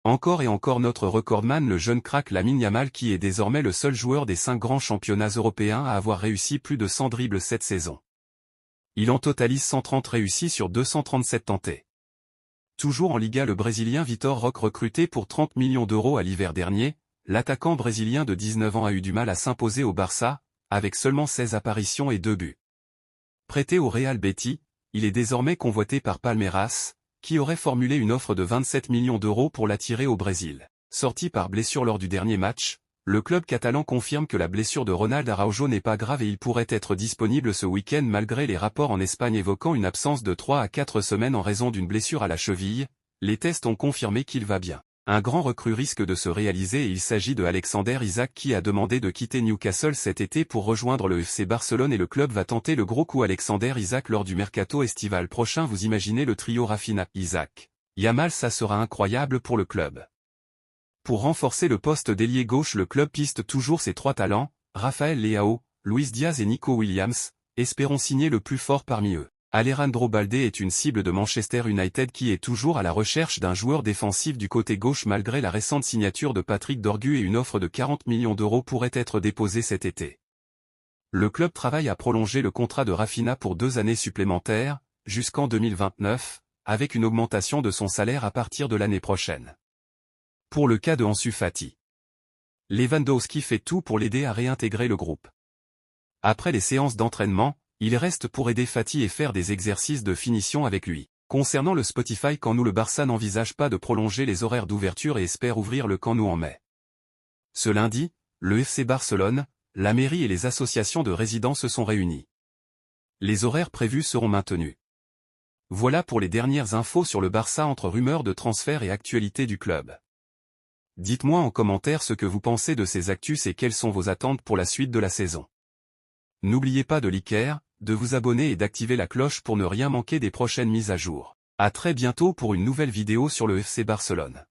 Encore et encore notre recordman le jeune crack Lamine Yamal qui est désormais le seul joueur des 5 grands championnats européens à avoir réussi plus de 100 dribbles cette saison. Il en totalise 130 réussis sur 237 tentés. Toujours en Liga, le Brésilien Vitor Roque, recruté pour 30 millions d'euros à l'hiver dernier, l'attaquant brésilien de 19 ans a eu du mal à s'imposer au Barça, avec seulement 16 apparitions et 2 buts. Prêté au Real Betis, il est désormais convoité par Palmeiras, qui aurait formulé une offre de 27 millions d'euros pour l'attirer au Brésil. Sorti par blessure lors du dernier match, le club catalan confirme que la blessure de Ronald Araujo n'est pas grave et il pourrait être disponible ce week-end malgré les rapports en Espagne évoquant une absence de 3 à 4 semaines en raison d'une blessure à la cheville. Les tests ont confirmé qu'il va bien. Un grand recrue risque de se réaliser et il s'agit de Alexander Isak qui a demandé de quitter Newcastle cet été pour rejoindre le FC Barcelone et le club va tenter le gros coup Alexander Isak lors du mercato estival prochain. Vous imaginez le trio Rafinha, Isak, Yamal, ça sera incroyable pour le club. Pour renforcer le poste d'ailier gauche, le club piste toujours ses 3 talents, Rafael Leao, Luis Diaz et Nico Williams, espérons signer le plus fort parmi eux. Alejandro Balde est une cible de Manchester United qui est toujours à la recherche d'un joueur défensif du côté gauche malgré la récente signature de Patrick Dorgu et une offre de 40 millions d'euros pourrait être déposée cet été. Le club travaille à prolonger le contrat de Rafinha pour 2 années supplémentaires, jusqu'en 2029, avec une augmentation de son salaire à partir de l'année prochaine. Pour le cas de Ansu Fati, Lewandowski fait tout pour l'aider à réintégrer le groupe. Après les séances d'entraînement, il reste pour aider Fati et faire des exercices de finition avec lui. Concernant le Spotify Camp Nou, le Barça n'envisage pas de prolonger les horaires d'ouverture et espère ouvrir le Camp Nou en mai. Ce lundi, le FC Barcelone, la mairie et les associations de résidents se sont réunis. Les horaires prévus seront maintenus. Voilà pour les dernières infos sur le Barça entre rumeurs de transfert et actualité du club. Dites-moi en commentaire ce que vous pensez de ces actus et quelles sont vos attentes pour la suite de la saison. N'oubliez pas de liker, de vous abonner et d'activer la cloche pour ne rien manquer des prochaines mises à jour. À très bientôt pour une nouvelle vidéo sur le FC Barcelone.